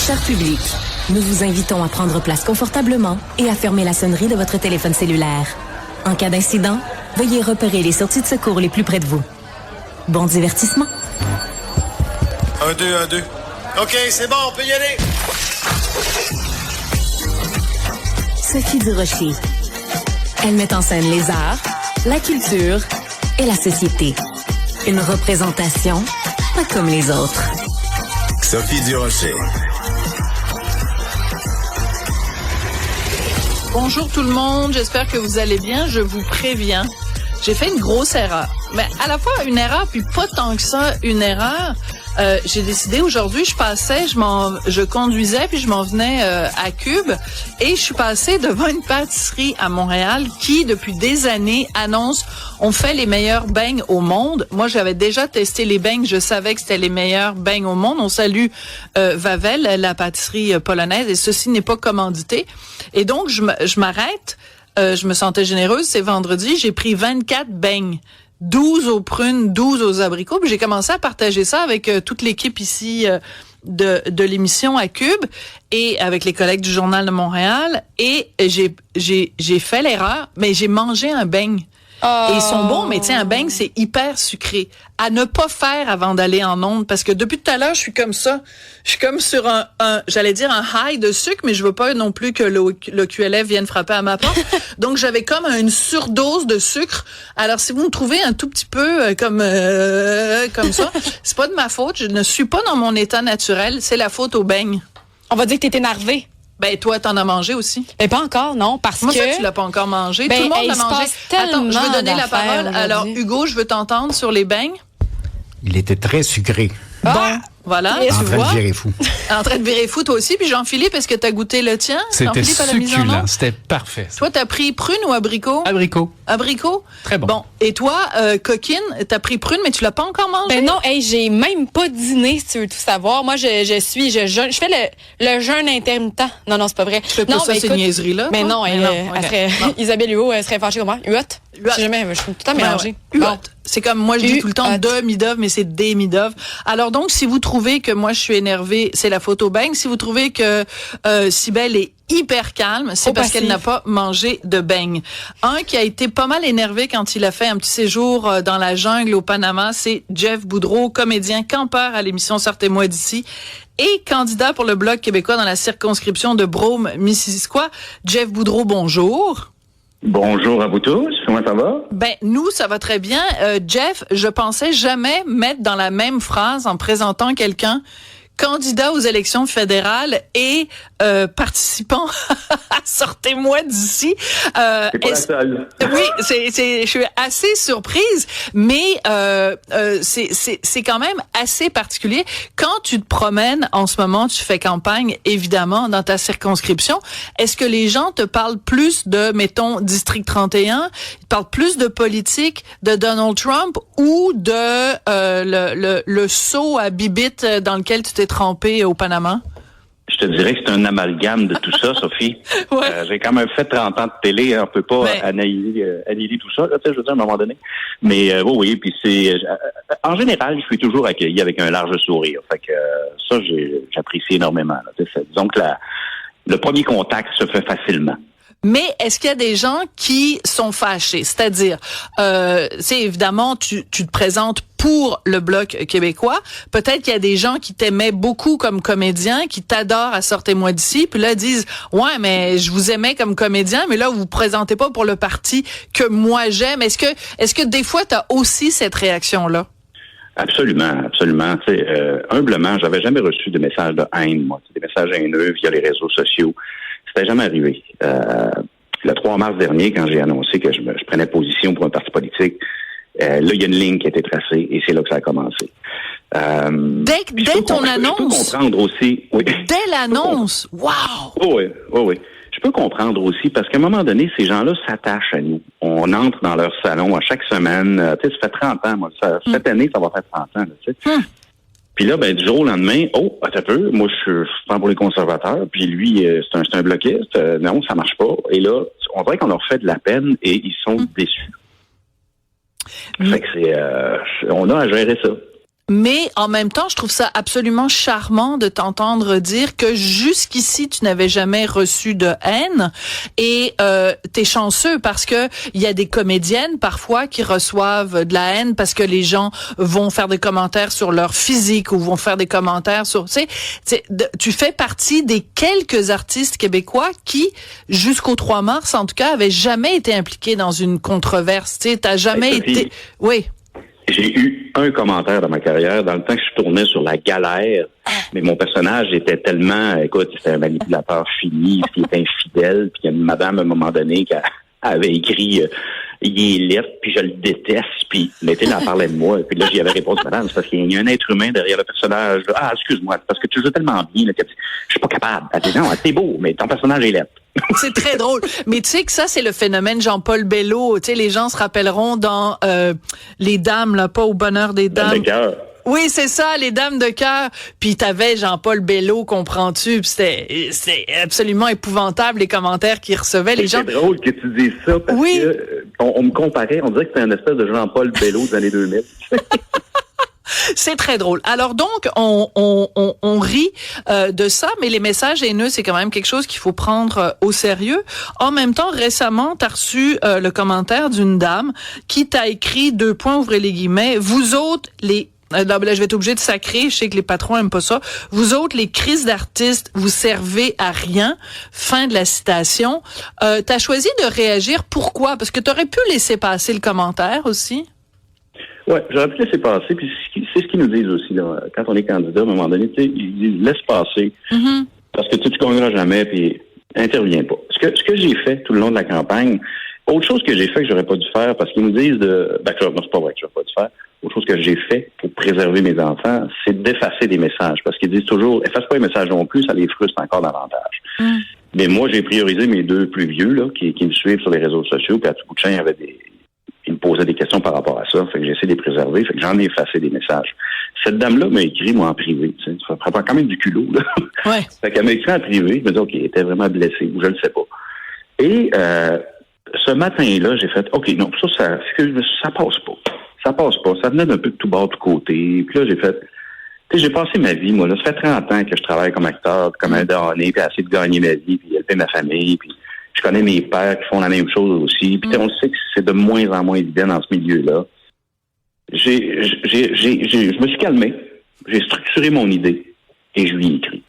Cher public, nous vous invitons à prendre place confortablement et à fermer la sonnerie de votre téléphone cellulaire. En cas d'incident, veuillez repérer les sorties de secours les plus près de vous. Bon divertissement. 1, 2, 1, 2. OK, c'est bon, on peut y aller. Sophie Durocher. Elle met en scène les arts, la culture et la société. Une représentation pas comme les autres. Sophie Durocher. Bonjour tout le monde, j'espère que vous allez bien. Je vous préviens, j'ai fait une grosse erreur. Mais à la fois une erreur, puis pas tant que ça, une erreur. J'ai décidé aujourd'hui, je conduisais puis je m'en venais à Cube et je suis passée devant une pâtisserie à Montréal qui, depuis des années, annonce on fait les meilleurs beignes au monde. Moi, j'avais déjà testé les beignes, je savais que c'était les meilleurs beignes au monde. On salue Vavel, la pâtisserie polonaise, et ceci n'est pas commandité. Et donc, je m'arrête. Je me sentais généreuse. C'est vendredi. J'ai pris 24 beignes. 12 aux prunes, 12 aux abricots. Puis j'ai commencé à partager ça avec toute l'équipe ici de l'émission à Cube et avec les collègues du Journal de Montréal. Et j'ai fait l'erreur, mais j'ai mangé un beigne. Oh. Et ils sont bons, mais tiens, un beigne, c'est hyper sucré. À ne pas faire avant d'aller en onde, parce que depuis tout à l'heure, je suis comme ça. Je suis comme sur j'allais dire un high de sucre, mais je veux pas non plus que le QLF vienne frapper à ma porte. Donc, j'avais comme une surdose de sucre. Alors, si vous me trouvez un tout petit peu comme ça, c'est pas de ma faute. Je ne suis pas dans mon état naturel. C'est la faute au beigne. On va dire que t'es énervé. Ben, toi, t'en as mangé aussi? Ben, pas encore, non, parce Moi, que... ça, tu l'as pas encore mangé. Ben, tout le monde l'a mangé. Attends, je veux donner la parole. Alors, Hugo, je veux t'entendre sur les beignes. Il était très sucré. Bon, voilà. En train de virer fou. En train de virer fou, toi aussi. Puis Jean-Philippe, est-ce que t'as goûté le tien? C'était succulent. C'était parfait. Toi, t'as pris prune ou abricot? Abricot. Abricot? Très bon. Bon. Et toi, coquine, t'as pris prune, mais tu l'as pas encore mangé? Ben non, j'ai même pas dîné, si tu veux tout savoir. Moi, je jeûne. Je fais le jeûne intermittent. Non, c'est pas vrai. Tu fais pas ça, ces niaiseries-là? Mais non, Isabelle Huot, elle serait fâchée comme moi. Huot? Jamais, je suis tout le temps mélangée. Bon. C'est comme moi, je dis tout le temps demi-dove, mais c'est des mi-dove. Alors donc, si vous trouvez que moi, je suis énervée, c'est la faute au beigne. Si vous trouvez que Cybèle est hyper calme, c'est parce qu'elle n'a pas mangé de beigne. Un qui a été pas mal énervé quand il a fait un petit séjour dans la jungle au Panama, c'est Jeff Boudreau, comédien campeur à l'émission Sortez-moi d'ici et candidat pour le Bloc québécois dans la circonscription de Brome-Missisquoi. Jeff Boudreau, bonjour. Bonjour à vous tous, comment ça va? Ben, nous, ça va très bien. Jeff, je pensais jamais mettre dans la même phrase, en présentant quelqu'un, candidat aux élections fédérales et participant à Sortez-moi d'ici. C'est pas la seule. Oui, je suis assez surprise, mais c'est quand même assez particulier. Quand tu te promènes en ce moment, tu fais campagne, évidemment, dans ta circonscription, est-ce que les gens te parlent plus de, mettons, District 31, ils te parlent plus de politique, de Donald Trump ou de le saut à bibite dans lequel tu t'es trempé au Panama? Je te dirais que c'est un amalgame de tout ça, Sophie. Ouais. J'ai quand même fait 30 ans de télé, on peut pas annihiler tout ça, là, je veux dire, à un moment donné. Mais oui, puis c'est... en général, je suis toujours accueilli avec un large sourire. Fait que ça, j'apprécie énormément. Là. Disons que le premier contact se fait facilement. Mais est-ce qu'il y a des gens qui sont fâchés? C'est-à-dire, c'est évidemment, tu te présentes pour le Bloc québécois. Peut-être qu'il y a des gens qui t'aimaient beaucoup comme comédien, qui t'adorent à Sortez-moi d'ici, puis là disent « Ouais, mais je vous aimais comme comédien, mais là, vous vous présentez pas pour le parti que moi j'aime. » Est-ce que des fois, tu as aussi cette réaction-là? Absolument. Tu sais, humblement, j'avais jamais reçu de messages de haine, moi. Des messages haineux via les réseaux sociaux. C'était jamais arrivé. Le 3 mars dernier, quand j'ai annoncé que je prenais position pour un parti politique, là, il y a une ligne qui a été tracée et c'est là que ça a commencé. Dès ton annonce? Je peux comprendre aussi. Oui. Dès l'annonce? Wow! Oui. Je peux comprendre aussi parce qu'à un moment donné, ces gens-là s'attachent à nous. On entre dans leur salon à chaque semaine. Tu sais, ça fait 30 ans. Moi, cette année, ça va faire 30 ans. Tu sais. Puis là, ben, du jour au lendemain, attends un peu, moi, je prends pour les conservateurs, puis lui, c'est un bloquiste, non, ça marche pas. Et là, on dirait qu'on leur fait de la peine et ils sont déçus. Fait que on a à gérer ça. Mais en même temps, je trouve ça absolument charmant de t'entendre dire que jusqu'ici, tu n'avais jamais reçu de haine et t'es chanceux parce que il y a des comédiennes parfois qui reçoivent de la haine parce que les gens vont faire des commentaires sur leur physique ou vont faire des commentaires sur... Tu fais partie des quelques artistes québécois qui, jusqu'au 3 mars, en tout cas, avaient jamais été impliqués dans une controverse. Tu sais, t'as jamais été... Oui. J'ai eu un commentaire dans ma carrière, dans le temps que je tournais sur La Galère, mais mon personnage était tellement, écoute, c'était un manipulateur fini, puis il était infidèle, puis il y a une madame, à un moment donné, qui avait écrit il est laid, puis je le déteste, puis elle parlait de moi, puis là, j'y avais répondu, madame, c'est parce qu'il y a un être humain derrière le personnage. Ah, excuse-moi, c'est parce que tu le joues tellement bien, là, que je suis pas capable. Elle dit, non, c'est beau, mais ton personnage est laid. C'est très drôle. Mais tu sais que ça, c'est le phénomène Jean-Paul Bello. Tu sais, les gens se rappelleront dans Les Dames, là, pas au bonheur des dames. Oui, c'est ça, Les Dames de cœur. Puis t'avais Jean-Paul Bello, comprends-tu? Puis c'était absolument épouvantable, les commentaires qu'il recevait. Les gens... C'est drôle que tu dises ça, parce que on me comparait, on dirait que c'était un espèce de Jean-Paul Bello des années 2000. C'est très drôle. Alors donc, on rit de ça, mais les messages haineux, c'est quand même quelque chose qu'il faut prendre au sérieux. En même temps, récemment, t'as reçu le commentaire d'une dame qui t'a écrit 2 points, ouvrez les guillemets, vous autres, les... Là, je vais être obligée de sacrer, je sais que les patrons aiment pas ça. Vous autres, les crises d'artistes, vous servez à rien. Fin de la citation. T'as choisi de réagir. Pourquoi? Parce que t'aurais pu laisser passer le commentaire aussi. Ouais, j'aurais pu laisser passer, puis c'est ce qu'ils nous disent aussi, là, quand on est candidat, à un moment donné, tu sais, ils disent, laisse passer, parce que tu gagneras jamais, puis interviens pas. Ce que j'ai fait tout le long de la campagne, autre chose que j'ai fait que j'aurais pas dû faire, parce qu'ils nous disent non, c'est pas vrai que j'aurais pas dû faire, autre chose que j'ai fait pour préserver mes enfants, c'est d'effacer des messages, parce qu'ils disent toujours, efface pas les messages non plus, ça les frustre encore davantage. Mais moi, j'ai priorisé mes 2 plus vieux, là, qui me suivent sur les réseaux sociaux, puis à tout bout de champ, il me posait des questions par rapport à ça. Fait que j'essaie de les préserver. Fait que j'en ai effacé des messages. Cette dame-là m'a écrit, moi, en privé. Tu sais, ça prend quand même du culot, là. Ouais. Fait qu'elle m'a écrit en privé. Je me dis, OK, elle était vraiment blessée, ou je le sais pas. Et, ce matin-là, j'ai fait, OK, non, ça passe pas. Ça passe pas. Ça venait d'un peu de tout bord, de côté. Puis là, j'ai fait, tu sais, j'ai passé ma vie, moi, là. Ça fait 30 ans que je travaille comme acteur, comme un donné, puis essayer de gagner ma vie, puis élever ma famille, puis je connais mes pères qui font la même chose aussi. Puis on sait que c'est de moins en moins évident dans ce milieu-là. Je me suis calmé. J'ai structuré mon idée et je lui ai écrit.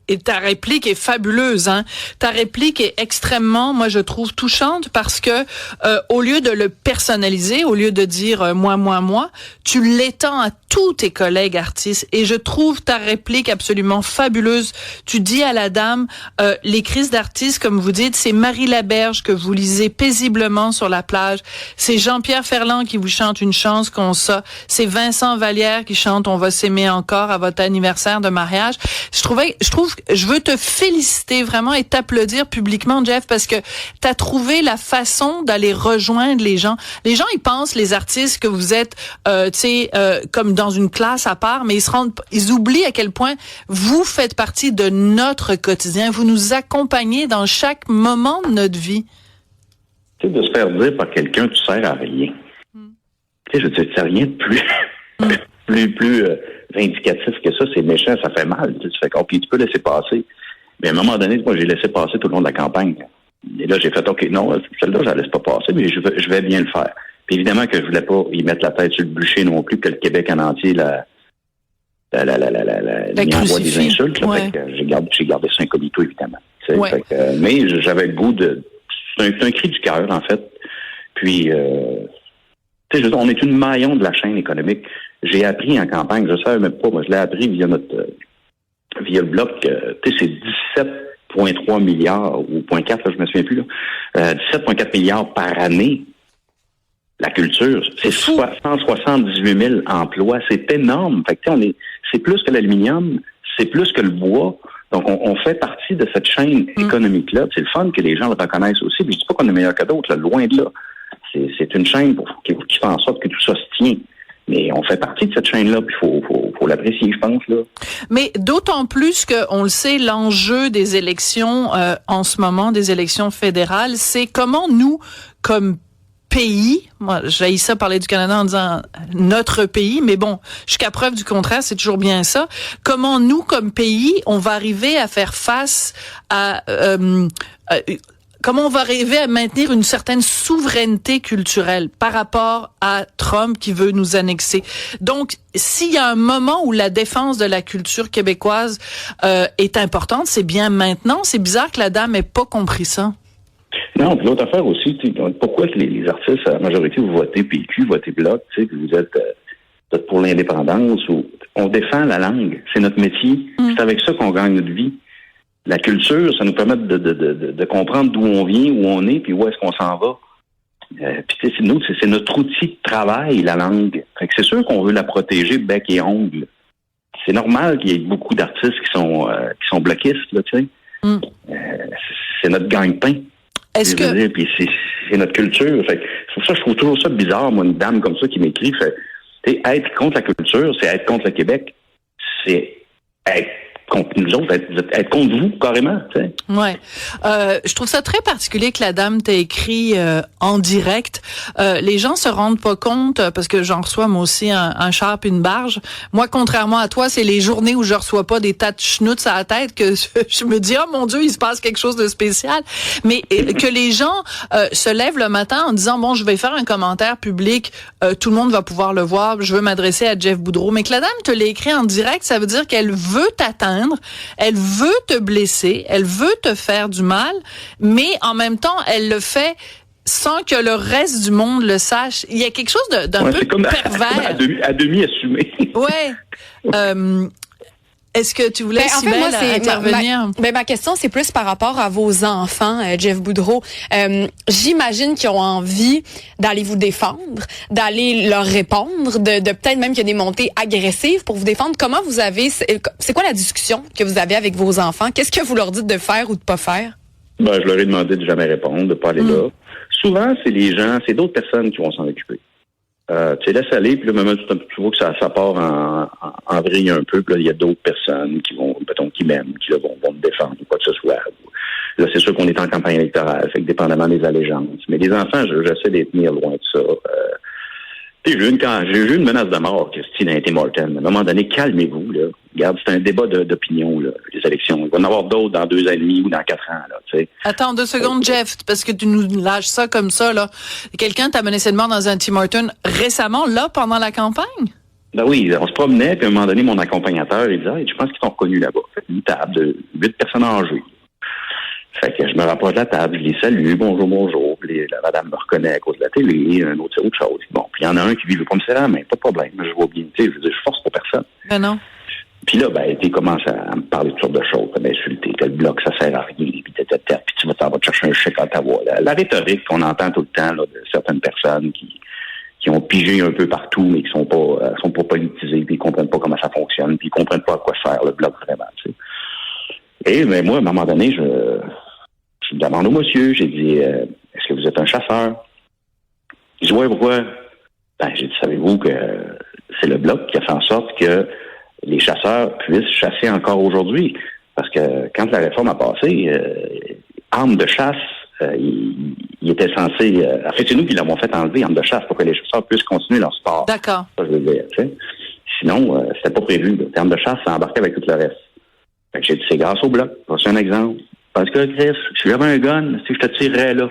Et ta réplique est fabuleuse, hein. Ta réplique est extrêmement, moi je trouve, touchante parce que au lieu de le personnaliser, au lieu de dire moi, tu l'étends à tous tes collègues artistes. Et je trouve ta réplique absolument fabuleuse. Tu dis à la dame, les crises d'artistes, comme vous dites, c'est Marie Laberge que vous lisez paisiblement sur la plage. C'est Jean-Pierre Ferland qui vous chante une chance qu'on ça. C'est Vincent Vallière qui chante On va s'aimer encore à votre anniversaire de mariage. Je veux te féliciter vraiment et t'applaudir publiquement, Jeff, parce que t'as trouvé la façon d'aller rejoindre les gens. Les gens, ils pensent, les artistes, que vous êtes, comme dans une classe à part, mais ils oublient à quel point vous faites partie de notre quotidien. Vous nous accompagnez dans chaque moment de notre vie. Tu sais, de se faire dire par quelqu'un, tu sers à rien. Tu sais, je te dis, c'est rien de plus vindicatif que ça, c'est méchant, ça fait mal. Tu fais puis tu peux laisser passer. Mais à un moment donné, moi, j'ai laissé passer tout le long de la campagne. Et là, j'ai fait, OK, non, celle-là, je la laisse pas passer, mais je vais bien le faire. Puis évidemment que je voulais pas y mettre la tête sur le bûcher non plus, que le Québec en entier lui envoie des insultes. Là, fait que j'ai gardé ça incognito, évidemment. Ouais. Fait que, mais j'avais le goût de... C'est un cri du cœur, en fait. Puis... tu sais, on est une maillon de la chaîne économique. J'ai appris en campagne, je savais même pas, moi je l'ai appris via le bloc, tu sais, c'est 17,3 milliards, ou 0,4, là, je me souviens plus, là, 17,4 milliards par année, la culture. C'est 178 000 emplois, c'est énorme. Fait que, c'est plus que l'aluminium, c'est plus que le bois. Donc, on fait partie de cette chaîne économique-là. C'est le fun que les gens le reconnaissent aussi. Puis je dis pas qu'on est meilleur que d'autres, là, loin de là. C'est une chaîne qui fait en sorte que tout ça se tient. Mais on fait partie de cette chaîne-là, puis il faut l'apprécier, je pense, là. Mais d'autant plus qu'on le sait, l'enjeu des élections en ce moment, des élections fédérales, c'est comment nous, comme pays, moi j'haïs ça parler du Canada en disant notre pays, mais bon, jusqu'à preuve du contraire, c'est toujours bien ça. Comment nous, comme pays, on va arriver à faire face à comment on va arriver à maintenir une certaine souveraineté culturelle par rapport à Trump qui veut nous annexer. Donc, s'il y a un moment où la défense de la culture québécoise est importante, c'est bien maintenant. C'est bizarre que la dame ait pas compris ça. Non, puis l'autre affaire aussi, pourquoi que les artistes, à la majorité, vous votez PQ, votez Bloc, que vous êtes pour l'indépendance, ou on défend la langue, c'est notre métier, c'est avec ça qu'on gagne notre vie. La culture, ça nous permet de comprendre d'où on vient, où on est, puis où est-ce qu'on s'en va. Puis c'est notre outil de travail, la langue. Fait que c'est sûr qu'on veut la protéger bec et ongle. C'est normal qu'il y ait beaucoup d'artistes qui sont bloquistes, là, tu sais. C'est notre gagne-pain. Est-ce que... Puis c'est notre culture. Fait que c'est pour ça que je trouve toujours ça bizarre, moi, une dame comme ça qui m'écrit. Fait, être contre la culture, c'est être contre le Québec. C'est être contre nous autres, être contre vous, carrément. Tu sais. Ouais. Je trouve ça très particulier que la dame t'a écrit en direct. Les gens se rendent pas compte, parce que j'en reçois moi aussi un char puis une barge. Moi, contrairement à toi, c'est les journées où je reçois pas des tas de schnutz à la tête que je me dis, oh mon Dieu, il se passe quelque chose de spécial. Mais que les gens se lèvent le matin en disant, bon, je vais faire un commentaire public, tout le monde va pouvoir le voir, je veux m'adresser à Jeff Boudreau. Mais que la dame te l'ait écrit en direct, ça veut dire qu'elle veut t'atteindre. Elle veut te blesser, elle veut te faire du mal, mais en même temps, elle le fait sans que le reste du monde le sache. Il y a quelque chose d'un peu pervers. À demi assumé. Ouais. Est-ce que tu voulais, en fait, moi, intervenir? Ma question, c'est plus par rapport à vos enfants, Jeff Boudreau. J'imagine qu'ils ont envie d'aller vous défendre, d'aller leur répondre, de peut-être même qu'il y a des montées agressives pour vous défendre. Comment vous avez... C'est quoi la discussion que vous avez avec vos enfants? Qu'est-ce que vous leur dites de faire ou de pas faire? Je leur ai demandé de jamais répondre, de pas aller là. Souvent, c'est d'autres personnes qui vont s'en occuper. Tu laisses aller, puis là, tu vois que ça part en vrille un peu, puis là, il y a d'autres personnes qui vont, qui m'aiment, qui là, vont me défendre, ou quoi que ce soit. Là, c'est sûr qu'on est en campagne électorale, fait que dépendamment des allégeances. Mais les enfants, j'essaie d'être tenir loin de ça. J'ai eu une menace de mort, Christine a été mortelle. À un moment donné, calmez-vous, là. Regarde, c'est un débat d'opinion, là, les élections. Il va y en avoir d'autres dans 2 ans et demi ou dans 4 ans, là, tu sais. Attends 2 secondes, Jeff, parce que tu nous lâches ça comme ça, là. Quelqu'un t'a menacé de mort dans un Tim Hortons récemment, là, pendant la campagne? Ben oui, on se promenait, puis à un moment donné, mon accompagnateur, il disait, je pense qu'ils sont reconnus là-bas. Fait une table de 8 personnes âgées. Fait que je me rapproche de la table, je les salue, bonjour, puis la madame me reconnaît à cause de la télé, un autre, c'est autre chose. Bon, puis il y en a un qui dit, je veux pas me serrer la main, pas de problème, je vois bien, tu sais, je force pour personne. Ben non. Puis là, il commence à me parler de toutes sortes de choses, à m'insulter, que le bloc, ça sert à rien, puis tu vas te chercher un chèque à Ottawa. La rhétorique qu'on entend tout le temps, là, de certaines personnes qui ont pigé un peu partout, mais qui sont pas politisées, puis ils comprennent pas comment ça fonctionne, puis ils comprennent pas à quoi sert le bloc vraiment, tu sais. Mais moi, à un moment donné, je demande au monsieur, j'ai dit, est-ce que vous êtes un chasseur? Il dit, ouais, pourquoi? J'ai dit, savez-vous que c'est le Bloc qui a fait en sorte que les chasseurs puissent chasser encore aujourd'hui? Parce que quand la réforme a passé, armes de chasse, il était censé... en fait, c'est nous qui l'avons fait enlever, armes de chasse, pour que les chasseurs puissent continuer leur sport. D'accord. Ça, je veux dire, tu sais. Sinon, c'était pas prévu. Les armes de chasse, ça embarquait avec tout le reste. Fait que j'ai dit, c'est grâce au Bloc. C'est un exemple. Parce que, Chris, si j'avais un gun, si je te tirerais là.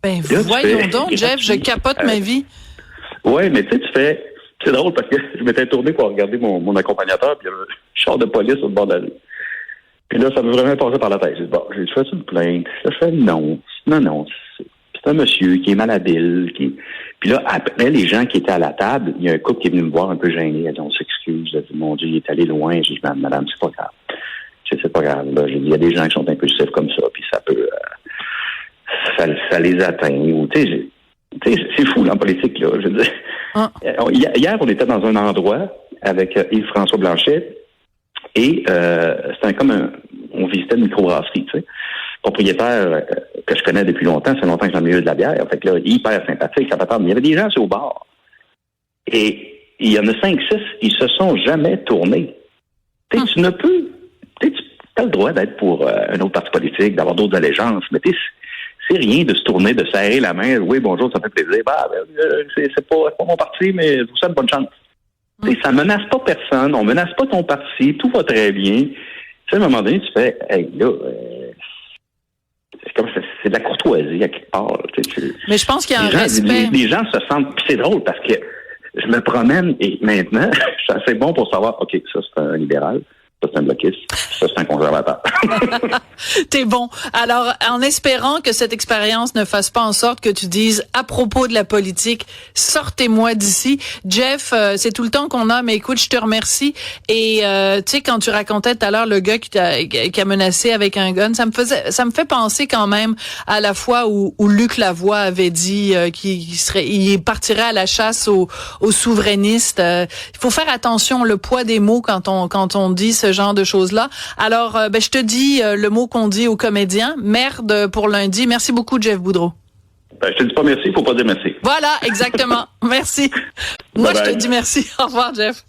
Ben, voyons donc, Jeff, je capote ma vie. Oui, mais tu sais, tu fais... C'est drôle parce que je m'étais tourné pour regarder mon accompagnateur, puis il y avait un char de police au bord de la rue. Puis là, ça m'a vraiment passé par la tête. J'ai dit, j'ai dit, fais-tu une plainte? Je fais non. Non. C'est un monsieur qui est malhabile. Puis là, après, les gens qui étaient à la table, il y a un couple qui est venu me voir un peu gêné. Il a dit, on s'excuse. J'ai dit, mon Dieu, il est allé loin. J'ai dit, madame, c'est pas grave. C'est pas grave. Là, j'ai dit, il y a des gens qui sont impulsifs comme ça, puis ça peut... ça les atteint. Ou, tu sais, c'est fou, en politique, là. Je veux dire. Hier, on était dans un endroit avec Yves-François Blanchet, et c'était on visitait une microbrasserie, tu sais. Propriétaire que je connais depuis longtemps, c'est longtemps que j'ai milieu de la bière. Fait que là, hyper sympathique, mais il y avait des gens sur le bar. Et il y en a 5-6, ils se sont jamais tournés. Tu sais, tu ne peux... Tu as le droit d'être pour un autre parti politique, d'avoir d'autres allégeances, mais C'est rien de se tourner, de serrer la main. Oui, bonjour, ça fait plaisir. C'est pas mon parti, mais je vous souhaite bonne chance. Ça menace pas personne, on menace pas ton parti, tout va très bien. Tu sais, à un moment donné, tu fais, hey, là, c'est de la courtoisie à quelque part. Mais je pense qu'il y a un respect. Les gens se sentent, puis c'est drôle parce que je me promène et maintenant, je suis assez bon pour savoir, OK, ça c'est un libéral. Ça, c'est un bloquiste. Ça, c'est un conservateur. T'es bon. Alors, en espérant que cette expérience ne fasse pas en sorte que tu dises, à propos de la politique, sortez-moi d'ici. Jeff, c'est tout le temps qu'on a, mais écoute, je te remercie. Et, tu sais, quand tu racontais tout à l'heure le gars qui a menacé avec un gun, ça me fait penser quand même à la fois où Luc Lavoie avait dit il partirait à la chasse aux souverainistes. Il faut faire attention, le poids des mots quand on dit ce genre de choses-là. Alors, je te dis le mot qu'on dit aux comédiens. Merde pour lundi. Merci beaucoup, Jeff Boudreau. Je te dis pas merci, il faut pas dire merci. Voilà, exactement. Merci. Moi, je te dis merci. Au revoir, Jeff.